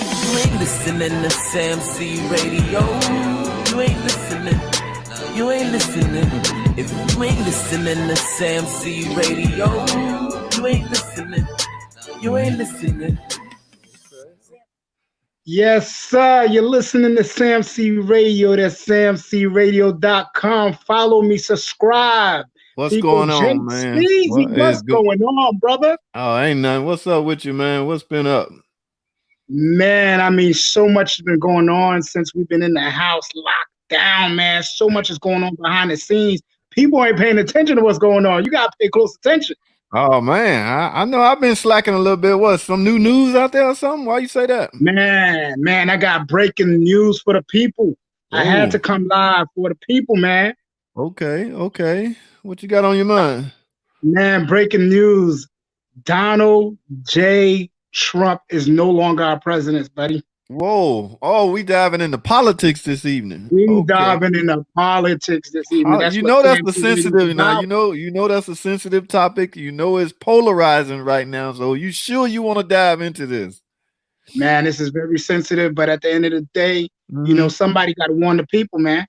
If you ain't listening to Sam C Radio, you ain't listening. You ain't listening. If you ain't listening to Sam C Radio, you ain't listening. You ain't listening. Yes, sir. You're listening to Sam C Radio. That's samcradio.com. Follow me, subscribe. What's going on, man? What's going on, brother? Oh, ain't nothing. What's up with you, man? What's been up? Man, I mean, so much has been going on since we've been in the house locked down, man. So much is going on behind the scenes. People ain't paying attention to what's going on. You got to pay close attention. Oh, man. I know I've been slacking a little bit. What, some new news out there or something? Why you say that? Man, I got breaking news for the people. Ooh. I had to come live for the people, man. Okay. What you got on your mind? Man, breaking news. Donald J. Trump is no longer our president, buddy. Whoa. Oh, we diving into politics this evening. We diving into politics this evening. That's the sensitive now. You know that's a sensitive topic. You know it's polarizing right now. So you sure you want to dive into this? Man, this is very sensitive, but at the end of the day, you know, somebody got to warn the people, man.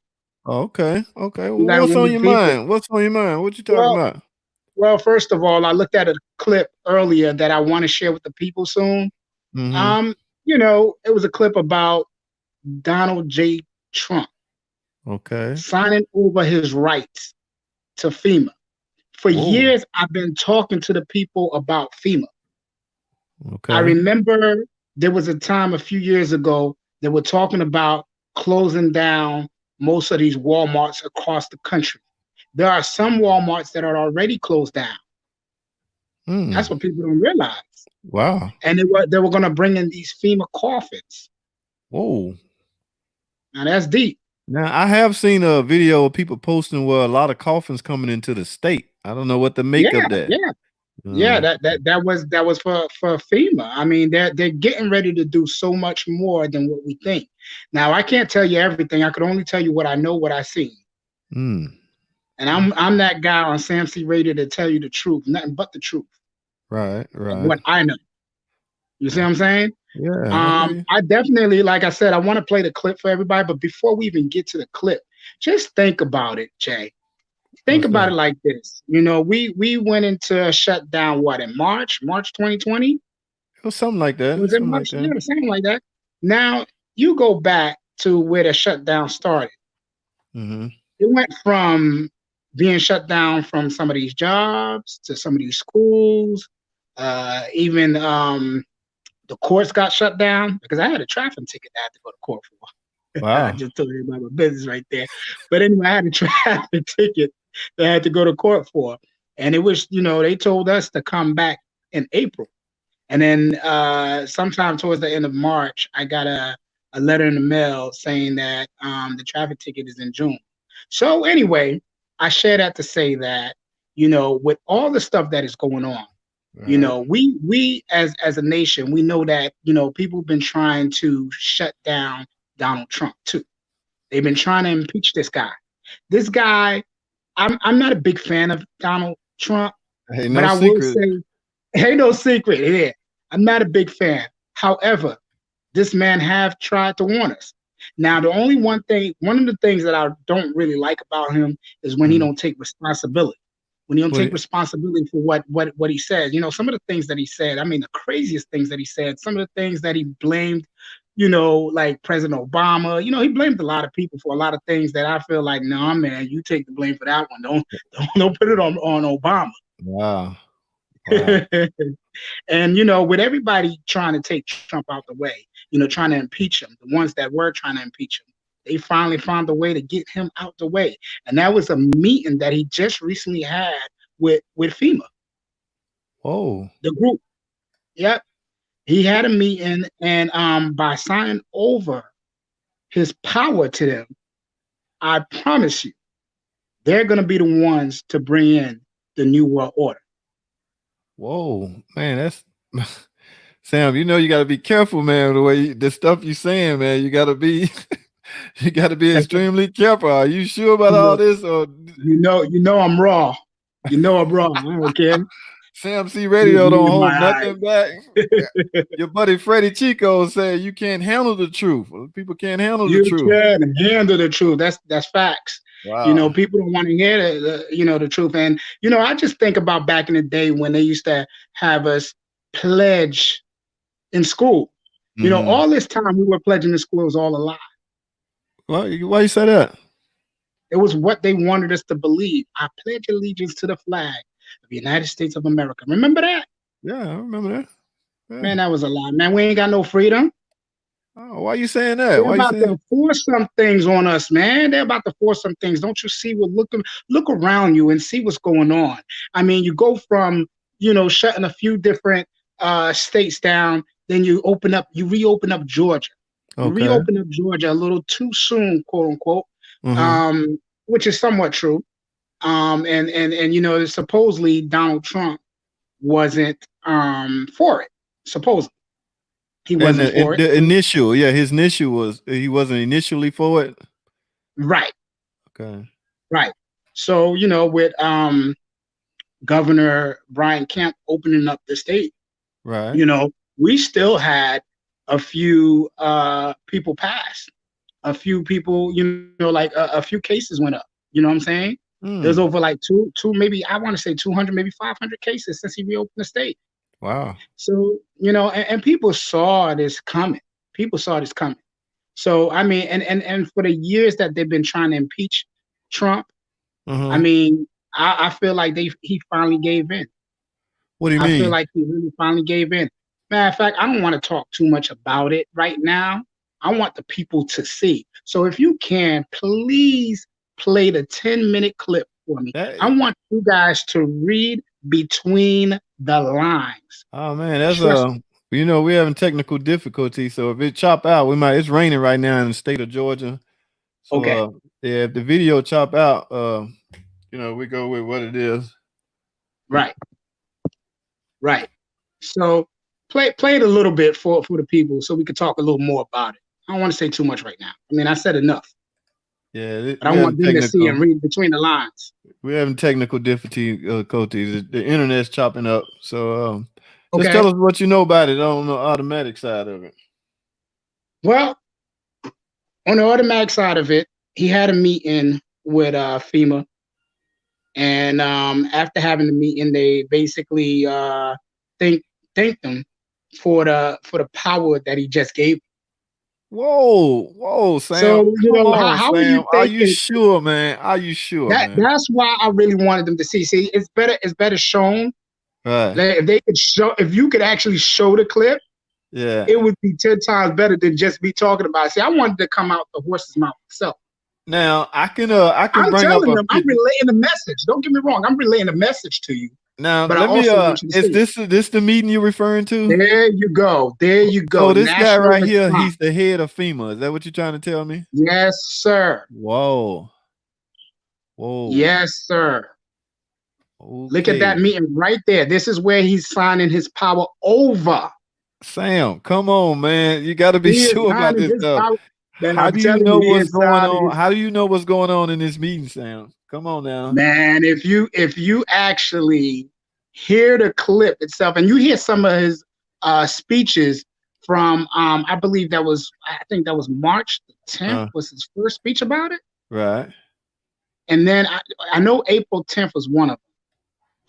Okay. Well, what's on your mind? What you talking about? Well, first of all, I looked at a clip earlier that I want to share with the people soon. Mm-hmm. You know, it was a clip about Donald J. Trump. Okay. Signing over his rights to FEMA. For years, I've been talking to the people about FEMA. Okay. I remember there was a time a few years ago they were talking about closing down most of these Walmarts across the country. There are some Walmarts that are already closed down. That's what people don't realize. Wow. And they were going to bring in these FEMA coffins. Whoa. Now that's deep. Now I have seen a video of people posting where a lot of coffins coming into the state. I don't know what to make of that. That was for FEMA. I mean, they're getting ready to do so much more than what we think. Now I can't tell you everything. I could only tell you what I know, what I see. And I'm that guy on Sam C Radio to tell you the truth, nothing but the truth. Right. What I know. You see what I'm saying? Yeah. I definitely, like I said, I want to play the clip for everybody. But before we even get to the clip, just think about it, Jay. Think about it like this. You know, we went into a shutdown, in March 2020? It was something like that. Was it March? Yeah, something like that. Now, you go back to where the shutdown started. Mm-hmm. It went from being shut down from some of these jobs to some of these schools. Even the courts got shut down because I had a traffic ticket I had to go to court for. Wow. I just told you about my business right there. But anyway, I had a traffic ticket that I had to go to court for. And it was, you know, they told us to come back in April. And then sometime towards the end of March, I got a letter in the mail saying that the traffic ticket is in June. So anyway, I share that to say that, you know, with all the stuff that is going on, you know, we as a nation, we know that, you know, people have been trying to shut down Donald Trump too. They've been trying to impeach this guy. This guy, I'm not a big fan of Donald Trump, but I will say, ain't no secret. Yeah, I'm not a big fan. However, this man have tried to warn us. Now, one of the things that I don't really like about him is when he don't take responsibility. When he don't take responsibility for what he says. You know, some of the things that he said, I mean, the craziest things that he said, some of the things that he blamed, you know, like President Obama, you know, he blamed a lot of people for a lot of things that I feel like, no, man, you take the blame for that one. Don't put it on Obama. Wow. And, you know, with everybody trying to take Trump out the way, you know, trying to impeach him, the ones that were trying to impeach him, they finally found a way to get him out the way. And that was a meeting that he just recently had with FEMA. Oh. The group. Yep. He had a meeting, and by signing over his power to them, I promise you, they're going to be the ones to bring in the New World Order. Whoa, man, that's Sam. You know you got to be careful, man. The stuff you're saying, man, you got to be extremely careful. Are you sure about all this? Or you know I'm raw. You know I'm raw. I don't care. Sam C Radio Tears don't in hold my nothing back. Your buddy Freddie Chico said you can't handle the truth. People can't handle the You truth. can handle the truth. That's facts. You know, Wow. people don't want to hear the truth. And I just think about back in the day when they used to have us pledge in school. Mhm. All this time we were pledging in school was all a lie. Why you say that? It was what they wanted us to believe. I pledge allegiance to the flag of the United States of America. Remember that? Yeah, I remember that. Yeah. Man, that was a lie. Man, we ain't got no freedom. Oh, why you saying that? They're Why you about saying to force some things on us, man. They're about to force some things. Don't you see look around you and see what's going on? I mean, you go from, shutting a few different states down, then you reopen up Georgia. You Okay. reopen up Georgia a little too soon, quote unquote. Mhm. Which is somewhat true. And supposedly Donald Trump wasn't for it. Supposedly. He And wasn't for it. the initial, his initial was he wasn't initially for it. Right. Okay. Right. So, with Governor Brian Kemp opening up the state, Right. we still had a few people pass. A few people, like a few cases went up. You know what I'm saying? There's over like two, maybe I want to say 200, maybe 500 cases since he reopened the state. Wow. So, and people saw this coming. People saw this coming. So, I mean, and for the years that they've been trying to impeach Trump, I mean, I feel like he finally gave in. What do you mean? I feel like he really finally gave in. Matter of fact, I don't want to talk too much about it right now. I want the people to see. So if you can, please play the 10-minute clip for me. I want you guys to read between the lines. Oh man, that's we're having technical difficulties. So if it chop out, it's raining right now in the state of Georgia. So Okay. If the video chop out, we go with what it is. Right. Right. So play it a little bit for the people so we can talk a little more about it. I don't want to say too much right now. I mean, I said enough. Yeah, but I want them to see and read between the lines. We're having technical difficulties. The internet's chopping up. So just tell us what you know about it on the automatic side of it. Well, on the automatic side of it, he had a meeting with FEMA. And after having the meeting, they basically thanked him for the power that he just gave. Whoa, Sam. So how are you thinking? Are you sure, man? Are you sure? That's why I really wanted them to see. See, it's better shown. Right. If you could actually show the clip, it would be 10 times better than just me talking about it. See, I wanted to come out the horse's mouth myself. Now I can I'm bring telling up them, I'm relaying the message. Don't get me wrong, I'm relaying the message to you. Now but let me is this the meeting you're referring to? There you go. So this guy right here, he's the head of FEMA. Is that what you're trying to tell me? Yes, sir. Whoa. Yes, sir. Okay. Look at that meeting right there. This is where he's signing his power over. Sam, come on, man. You got to be sure about this stuff. How do you know what's going on? How do you know what's going on in this meeting, Sam? Come on now. Man, if you actually hear the clip itself and you hear some of his speeches from I think that was March 10th was his first speech about it. Right. And then I know April 10th was one of them.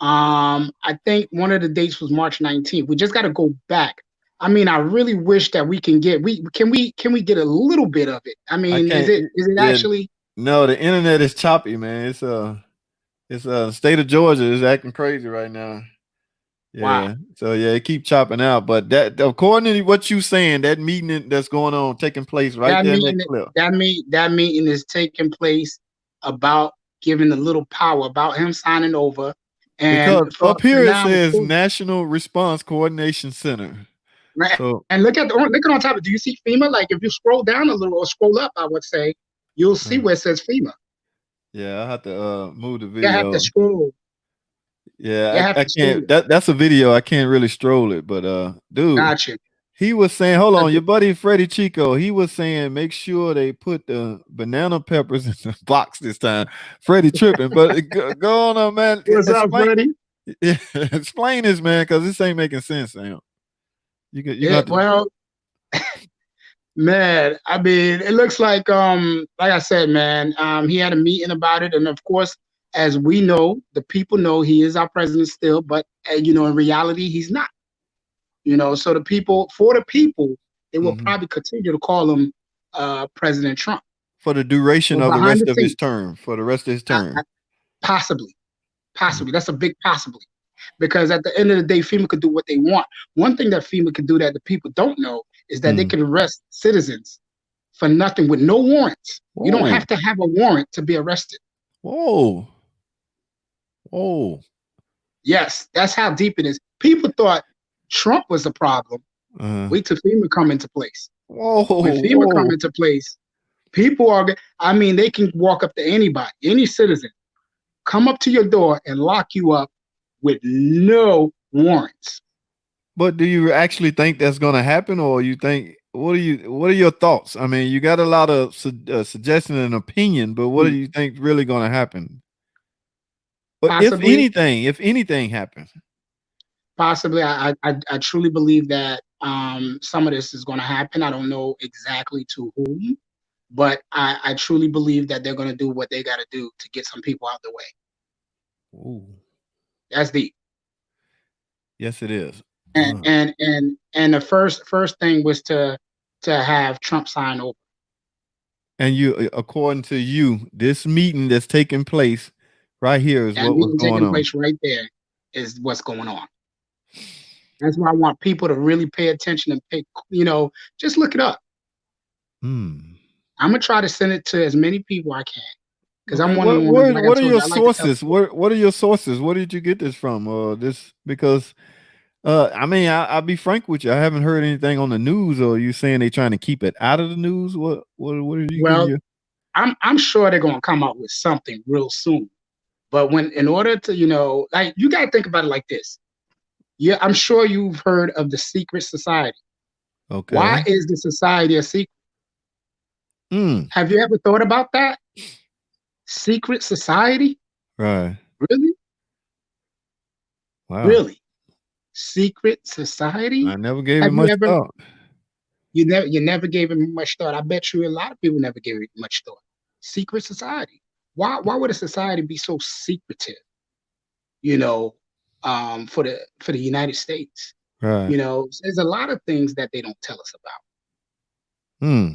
I think one of the dates was March 19th. We just got to go back. I mean, I really wish that we can get can we get a little bit of it? I mean, is it actually? No, the internet is choppy, man. It's state of Georgia is acting crazy right now. Yeah. Wow. So it keep chopping out. But that, according to what you saying, that meeting that's going on taking place right there in that clip. That meeting is taking place about giving a little power, about him signing over. And because up here it says National Response Coordination Center. Right. So, and look on top of it. Do you see FEMA? Like if you scroll down a little or scroll up, I would say you'll see where it says FEMA. Yeah, I have to move the video. You have to scroll. Yeah, I can't. That's a video. I can't really stroll it, but dude, gotcha. He was saying, hold on, your buddy Freddie Chico. He was saying, make sure they put the banana peppers in the box this time. Freddie tripping, but go on, man. What's up, Freddie? Yeah, explain this, man, because this ain't making sense, Sam. You got to. Well, man, I mean, it looks like I said, man, he had a meeting about it, and of course, as we know, the people know he is our president still, but in reality, he's not. So for the people, they will Mhm. probably continue to call him President Trump. For the duration But of the behind rest the of his scenes, term, for the rest of his I, term. possibly, Mm. that's a big possibly, because at the end of the day, FEMA could do what they want. One thing that FEMA can do that the people don't know is that they Mm. can arrest citizens for nothing with no warrants. You don't Whoa, have to have a warrant to be arrested. whoa, whoa. Yes, that's how deep it is. People thought Trump was the problem. Uh, Wait till FEMA come into place. whoa, When FEMA come whoa. into place, people are, I mean, they can walk up to anybody, any citizen, come up to your door and lock you up with no warrants. But do you actually think that's going to happen, or you think what are your thoughts? I mean, you got a lot of suggestion and opinion, but what do you think really going to happen? But Possibly, if anything happens, possibly, I truly believe that some of this is going to happen. I don't know exactly to whom, but I truly believe that they're going to do what they got to do to get some people out the way. ooh, That's deep. yes, it is. And the first thing was to have Trump sign over. And according to you, this meeting that's taking place right here is That what was meeting going taking on. place right there is what's going on. That's why I want people to really pay attention and just look it up. Hmm. I'm gonna try to send it to as many people I can, because Okay. I'm one of the ones, like I What are told you, your I like to tell sources? stories. What are your sources? Where did you get this from? This because I mean, I'll be frank with you. I haven't heard anything on the news, or you saying they trying to keep it out of the news. What are you getting Well, your? I'm sure they're gonna come out with something real soon. But in order to, like, you gotta think about it like this. Yeah, I'm sure you've heard of the secret society. Why Okay. is the society a secret? Mm, Have you ever thought about that? Secret society? right. Really? Wow. Really? Secret society? I never gave it Have you much ever thought. you never gave it much thought? I bet you a lot of people never gave it much thought. Secret society. Why would a society be so secretive? You know, for the United States. Right. There's a lot of things that they don't tell us about. Hmm.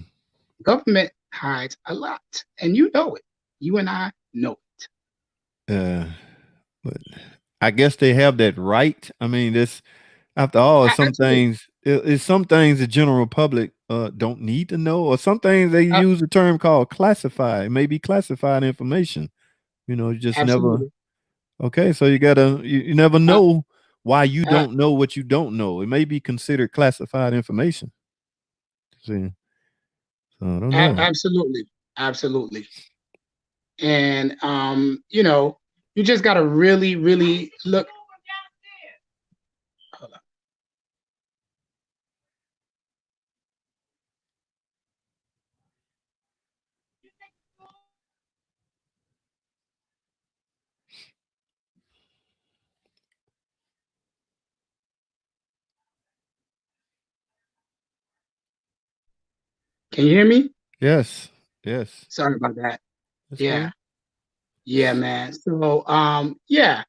Government hides a lot, and you know it. You and I know it. But I guess they have that right. I mean, this after all, some Absolutely. things it's some things the general public don't need to know, or some things they Uh, use a term called classified, maybe classified information. You just never absolutely. okay, so you never Uh, know why you uh, don't know what you don't know. It may be considered classified information. See, so I don't know. absolutely. Absolutely. And you just gotta really, really look. Hold on. Can you hear me? Yes, yes, Sorry about that. that's Yeah. fine. Yeah, man. So yeah.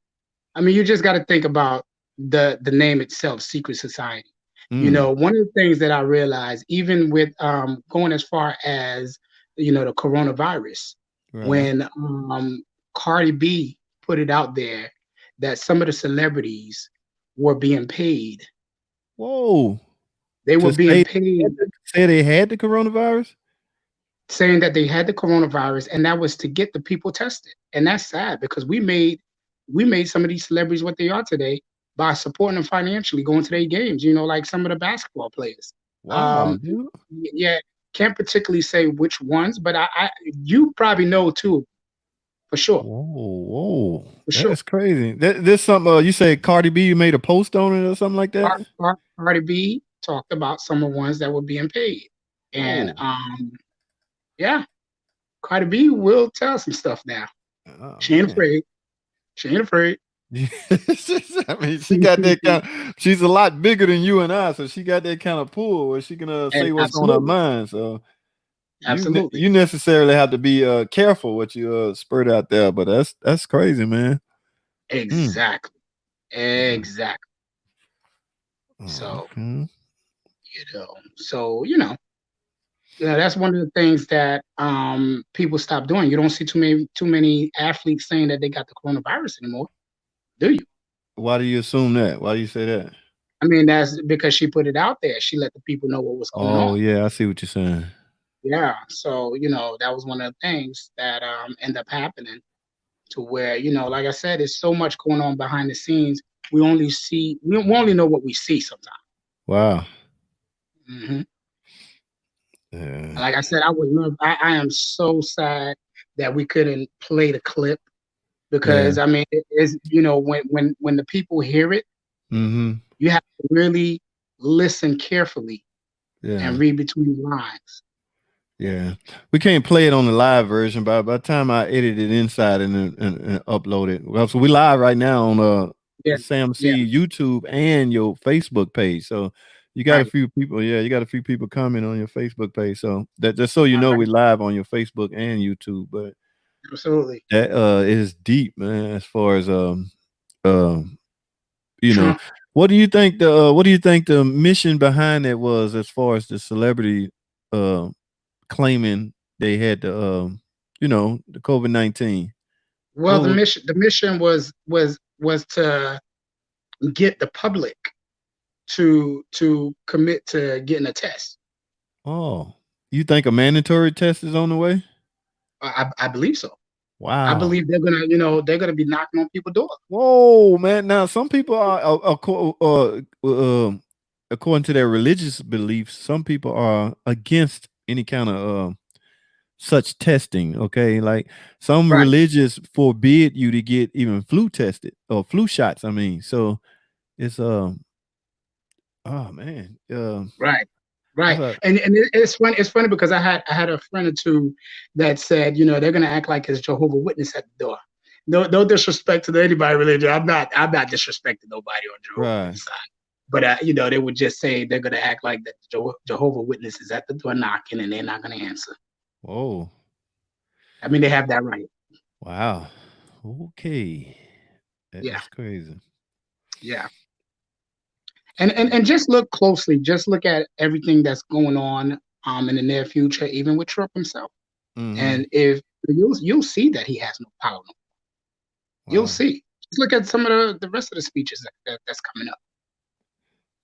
I mean, you just got to think about the name itself, secret society. Mm, One of the things that I realized, even with going as far as the coronavirus, right. when Cardi B put it out there that some of the celebrities were being paid. Whoa. They were To being paid, say they had the coronavirus? saying that they had the coronavirus, and that was to get the people tested. And that's sad, because we made some of these celebrities what they are today by supporting them financially, going to their games. Like some of the basketball players. Wow, Um, dude. yeah, can't particularly say which ones, but you probably know too, for sure, Whoa, whoa. for sure. That's crazy. There's something you say Cardi B made a post on it or something like that? Cardi B talked about some of the ones that were being paid, and Whoa. yeah, Cardi B will tell some stuff now. Oh She ain't man. afraid. She ain't afraid. I mean, she got that kind. She's a lot bigger than you and I, so she got that kind of pull where she can say And what's on her mind. So absolutely, you necessarily have to be careful what you spurt out there. But that's crazy, man. exactly, exactly. Oh, So okay. that's one of the things that people stop doing. You don't see too many athletes saying that they got the coronavirus anymore, do you? Why do you assume that? Why do you say that? I mean, that's because she put it out there. She let the people know what was going Oh on. yeah, I see what you're saying. Yeah. So, that was one of the things that end up happening to where, like I said, there's so much going on behind the scenes. We only know what we see sometimes. Wow. Hmm. Yeah. Like I said, I am so sad that we couldn't play the clip because Yeah. I mean, it is, when the people hear it, Mm-hmm. you have to really listen carefully Yeah. and read between the lines. Yeah, we can't play it on the live version, but by the time I edit it inside and upload it, well, so we live right now on Yeah, Sam yeah, C YouTube and your Facebook page. So you got a right. few people, yeah, you got a few people comment on your Facebook page. So that just so you All know, right. we live on your Facebook and YouTube. But Absolutely. that is deep, man. As far as um you know, Trump. what do you think the mission behind it was as far as the celebrity uh claiming they had the COVID-19. Well, What the was mission was to get the public to commit to getting a test. oh, you think a mandatory test is on the way? I believe so. I Wow. believe they're gonna be knocking on people's doors. Whoa, man. Now some people are according to their religious beliefs, some people are against any kind of such testing. Okay, like some Right, religious forbid you to get even flu tested or flu shots. I mean, so it's oh man, right, that's right. a And it's funny. It's funny because I had a friend or two that said, they're gonna act like it's Jehovah Witness at the door. No disrespect to anybody religion. I'm not disrespecting nobody on Jehovah right. Witness side. But they would just say they're gonna act like that Jehovah Witness is at the door knocking and they're not gonna answer. Whoa. I mean, they have that right. Wow. Okay. That Yeah, is crazy. yeah. And just look closely. Just look at everything that's going on in the near future, even with Trump himself. Mhm. And if you'll see that he has no power. You'll Wow. see. Just look at some of the rest of the speeches that's coming up.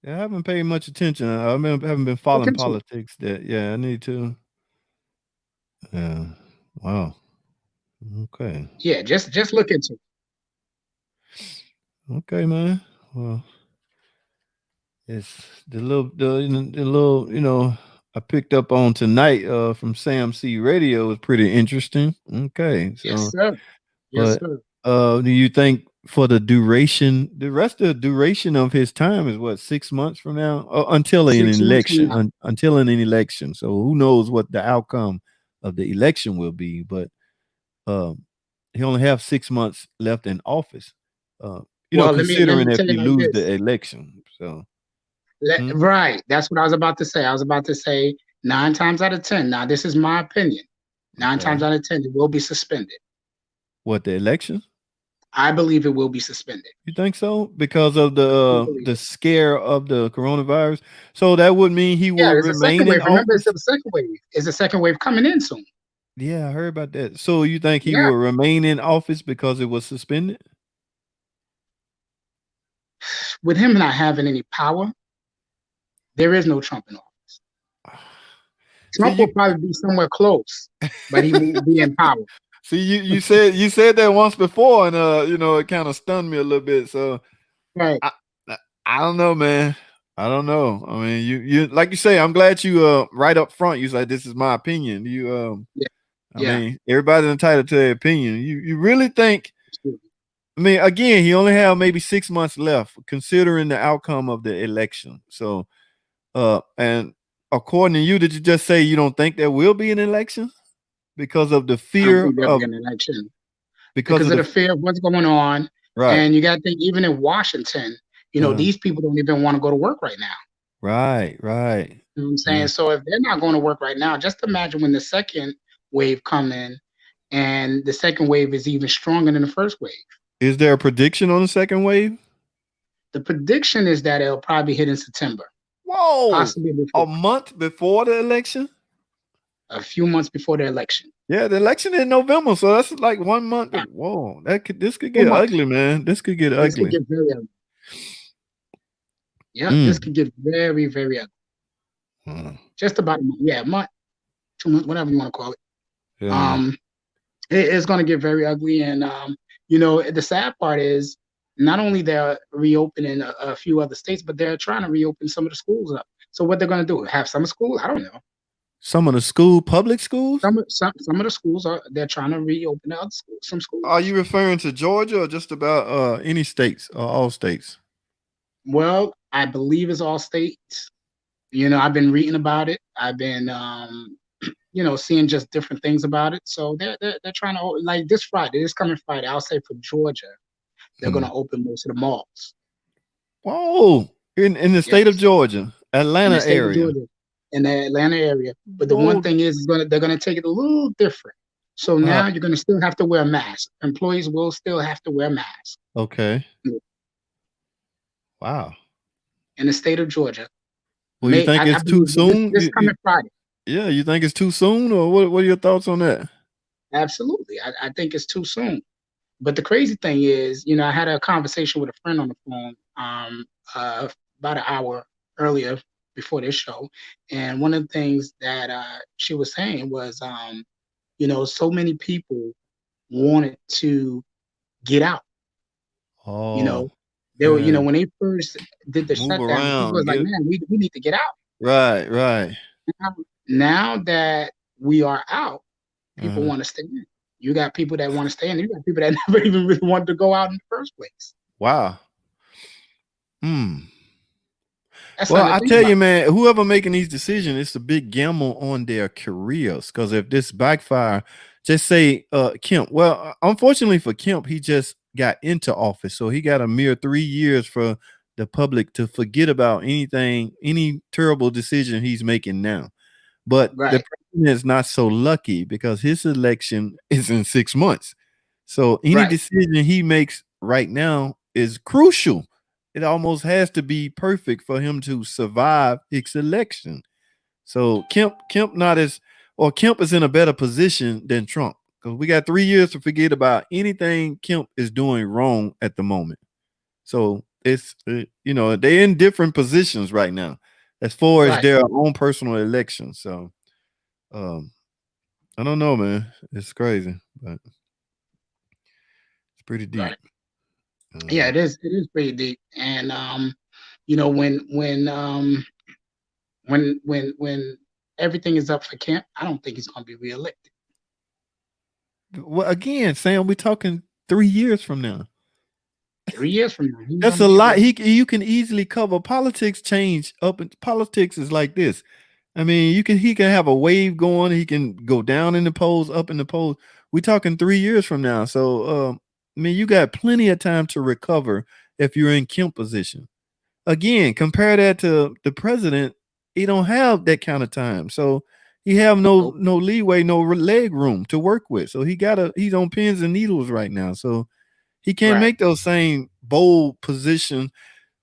Yeah, I haven't paid much attention. Haven't been Look following into it. politics that yeah, I need to. Yeah. Wow. Okay. Yeah, just look into it. Okay, man. Well, it's the little, I picked up on tonight from Sam C Radio is pretty interesting. Okay. Yes, So sir. Yes, but sir. do you think for the rest of the duration of his time is what 6 months from now until an 6 months from election, now. until an election? So who knows what the outcome of the election will be? But um, he only have 6 months left in office. Uh, Well, let me considering if tell you you like lose this. the election, so hmm? Right. That's what I was about to say. I was about to say 9 times out of 10. Now, this is my opinion. Nine Okay, times out of 10, it will be suspended. what the election? I believe it will be suspended. You think so? Because of I do the believe the it. scare of the coronavirus. So that would mean he Yeah, will there's a remain second in wave. Remember, it's office? the second wave. Is the second wave coming in soon? Yeah, I heard about that. So you think he Yeah. will remain in office because it was suspended? With him not having any power, there is no Trump in office. See Trump will you probably be somewhere close, but he won't be in power. see you said that once before and it kind of stunned me a little bit. So Right. I I I don't know, man. I don't know. I mean, you like you say, I'm glad you right up front you said this is my opinion. Yeah. I Yeah. mean, everybody's entitled to their opinion. You really think Absolutely. I mean, again, he only have maybe 6 months left, considering the outcome of the election. So, and according to you, did you just say you don't think there will be an election because of the I don't fear think there'll be of an election because because of of the the fear of what's going on. Right. And you got to think, even in Washington, you know, Uh-huh. these people don't even want to go to work right now. Right. Right. You know what I'm saying? So if they're not going to work right now, just imagine when the second wave come in, and the second wave is even stronger than the first wave. Is there a prediction on the second wave? The prediction is that it'll probably hit in September, Whoa. possibly A before, month before the election? a few months before the election. Yeah, the election in November, so that's like 1 month. Yeah. Whoa, this could 4 get months. ugly, man. This could get This could ugly. get very ugly. Yeah, this could get very, very ugly. Just about a month. Yeah, a month, 2 months, whatever you want to call it. Yeah. It's going to get very ugly. And, you know, the sad part is not only they're reopening a few other states, but they're trying to reopen some of the schools up. So what they're going to do, have summer school? I don't know. Some of the public schools? Some of the schools they're trying to reopen the other schools, some schools. Are you referring to Georgia or just about any states or all states? Well, I believe it's all states. You know, I've been reading about it. I've been you know, seeing just different things about it. So they're trying to, like, this coming Friday, I'll say for Georgia, they're going to open most of the malls. Whoa, in the state of Georgia, Atlanta area. Georgia, in the Atlanta area. But the one thing is they're going to take it a little different. So now you're going to still have to wear a mask. Employees will still have to wear masks. Okay. Yeah. Wow. In the state of Georgia. Well, you think it's too soon? This coming Friday. Yeah, you think it's too soon, or what are your thoughts on that? Absolutely. I think it's too soon. But the crazy thing is, you know, I had a conversation with a friend on the phone about an hour earlier before this show. And one of the things that she was saying was, you know, so many people wanted to get out. Oh, you know, they were, you know, when they first did the shutdown, around, people was like, man, we need to get out. Right, right. Now that we are out, people want to stay in. You got people that want to stay in. You got people that never even really wanted to go out in the first place. Wow. That's well, I tell you, man, whoever making these decisions, it's a big gamble on their careers. Because if this backfire, just say Kemp. Well, unfortunately for Kemp, he just got into office, so he got a mere 3 years for the public to forget about anything, any terrible decision he's making now. But the president is not so lucky because his election is in 6 months. So any decision he makes right now is crucial. It almost has to be perfect for him to survive his election. So Kemp is in a better position than Trump because we got 3 years to forget about anything Kemp is doing wrong at the moment. So it's, you know, they're in different positions right now as far as their own personal election. So I don't know, man. It's crazy, but it's pretty deep. Right. Yeah, it is. It is pretty deep. And you know, when everything is up for Kemp, I don't think he's going to be reelected. Well, again, Sam, we're talking 3 years from now. 3 years from now. That's a lot. You can easily cover. Politics change up. Politics is like this. I mean, he can have a wave going. He can go down in the polls, up in the polls. We're talking 3 years from now. So, I mean, you got plenty of time to recover if you're in Kemp position. Again, compare that to the president. He don't have that kind of time. So he have no leeway, no leg room to work with. So he's on pins and needles right now. So he can't make those same bold position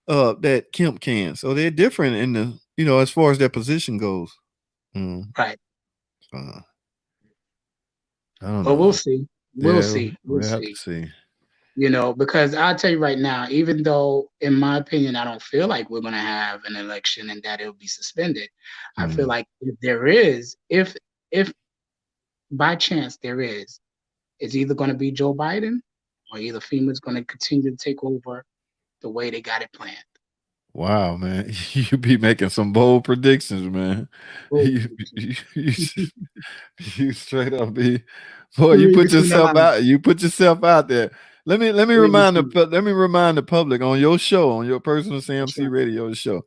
that Kemp can. So they're different in the, you know, as far as their position goes. Right. I don't know. But we'll see. We'll see. We'll have to see. You know, because I'll tell you right now, even though, in my opinion, I don't feel like we're going to have an election and that it'll be suspended. I feel like if there is, if by chance there is, it's either going to be Joe Biden or either FEMA's going to continue to take over the way they got it planned. Wow, man. You be making some bold predictions, man. You straight up be, boy, you put yourself out. You put yourself out there. Let me remind the public on your show, on your personal CMC radio show.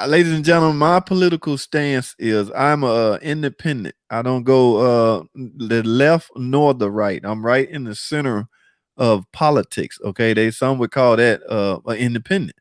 Ladies and gentlemen, my political stance is I'm independent. I don't go the left nor the right. I'm right in the center of politics. Okay, some would call that independent.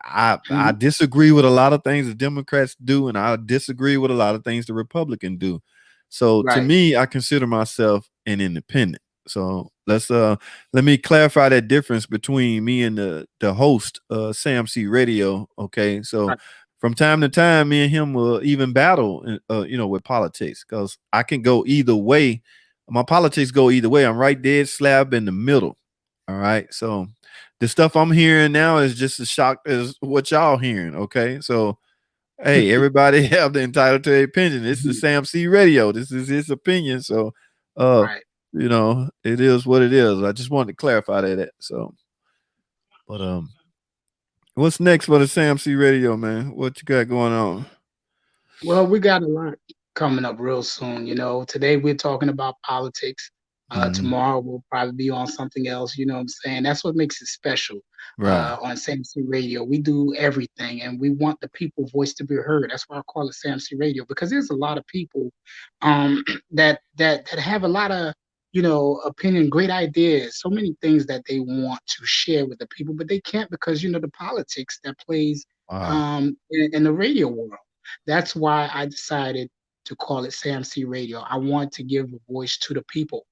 I disagree with a lot of things the Democrats do, and I disagree with a lot of things the Republican do. So to Right. me, I consider myself an independent. So let me clarify that difference between me and the host, Sam C Radio. Okay, so Right. from time to time, me and him will even battle, with politics, because I can go either way. My politics go either way. I'm right dead slab in the middle. All right, so the stuff I'm hearing now is just as shocked as what y'all hearing. Okay, so hey, everybody have the entitled to their opinion. This is Sam C Radio. This is his opinion. So, Right. it is what it is. I just wanted to clarify that. So, but what's next for the Sam C Radio, man? What you got going on? Well, we got a lot coming up real soon. Today we're talking about politics. Mhm. Tomorrow we'll probably be on something else. You know what I'm saying? That's what makes it special. Right. On SAMC Radio, we do everything, and we want the people's voice to be heard. That's why I call it SAMC Radio, because there's a lot of people that have a lot of opinion, great ideas, so many things that they want to share with the people, but they can't because the politics that plays Wow. in the radio world. That's why I decided to call it SAMC Radio. I want to give a voice to the people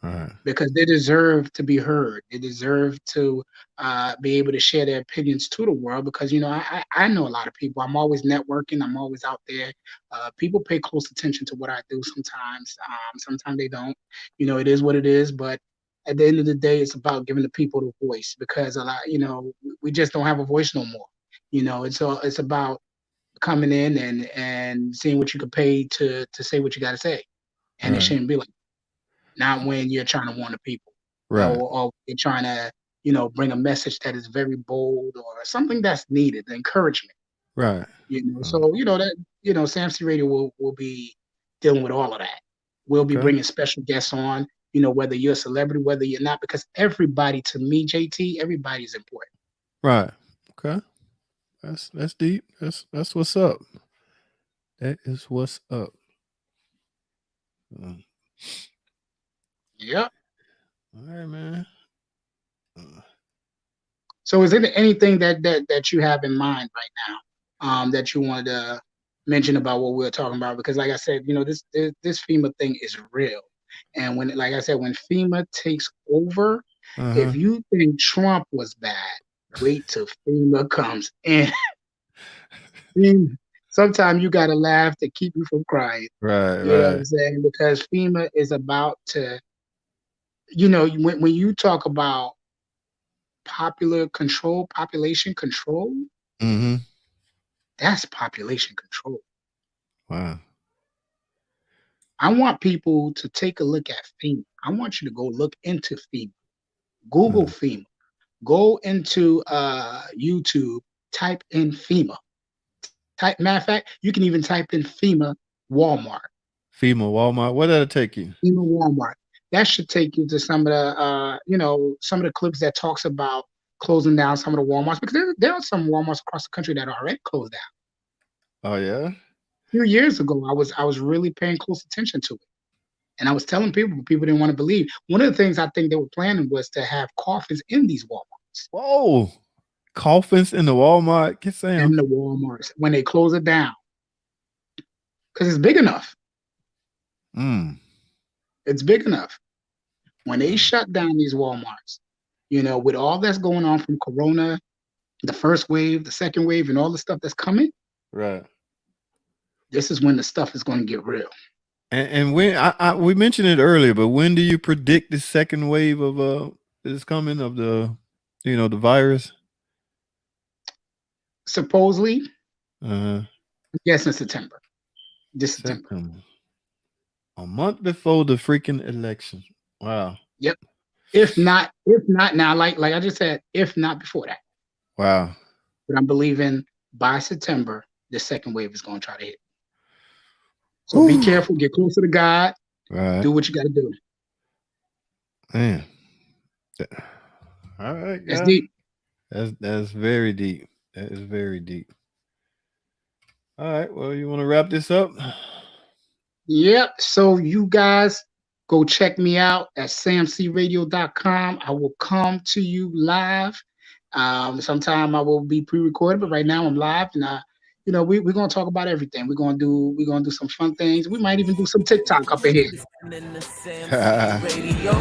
Right. because they deserve to be heard. They deserve to be able to share their opinions to the world because, I know a lot of people. I'm always networking. I'm always out there. People pay close attention to what I do sometimes. Sometimes they don't. It is what it is. But at the end of the day, it's about giving the people the voice because we just don't have a voice no more. It's about coming in and seeing what you can pay to say what you got to say, and it Right. shouldn't be like not when you're trying to warn the people, Right. or you're trying to bring a message that is very bold or something that's needed, the encouragement. Right. So that SAMC Radio will be dealing with all of that. We'll be Okay. bringing special guests on. Whether you're a celebrity, whether you're not, because everybody, to me, JT, everybody's important. Right. Okay. That's deep. That's what's up. That is what's up. Yep. All right, man. So is there anything that you have in mind right now that you wanted to mention about what we were talking about? Because like I said, this FEMA thing is real. And like I said, when FEMA takes over, if you think Trump was bad, wait till FEMA comes in. Sometimes you gotta laugh to keep you from crying. Right. You know what I'm saying? Because FEMA is about to, when you talk about population control, Mm-hmm. that's population control. Wow. I want people to take a look at FEMA. I want you to go look into FEMA. Google FEMA. Go into YouTube, type in FEMA. Matter of fact, you can even type in FEMA Walmart. FEMA Walmart. Where did it take you? FEMA Walmart. That should take you to some of the some of the clips that talks about closing down some of the Walmarts, because there are some Walmarts across the country that are already closed down. Oh yeah. A few years ago, I was really paying close attention to it, and I was telling people, but people didn't want to believe. One of the things I think they were planning was to have coffins in these Walmarts. Whoa. Coffins in the Walmart. Get Sam. In the Walmarts when they close it down, because it's big enough. It's big enough. When they shut down these Walmarts, with all that's going on from Corona, the first wave, the second wave, and all the stuff that's coming, right? This is when the stuff is going to get real. And when we mentioned it earlier, but when do you predict the second wave of is coming of the the virus? Supposedly, I guess in September. This September. A month before the freaking election. Wow. Yep. If not now, like I just said, if not before that. Wow. But I'm believing by September, the second wave is going to try to hit. So be careful, get closer to God, right. Do what you got to do. Man. All right. That's deep. That's very deep. That is very deep. All right. Well, you want to wrap this up? Yep. So you guys Go check me out at samcradio.com. I will come to you live. Sometime I will be pre-recorded, but right now I'm live, and we're gonna talk about everything. We're gonna do some fun things. We might even do some TikTok up in here. Listening to Sam C Radio.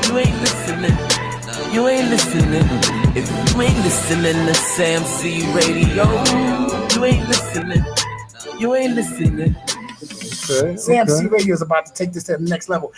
You ain't listening. You ain't listening. If you ain't listening to Sam C Radio, you ain't listening. You ain't listening. Sam C Radio is about to take this to the next level.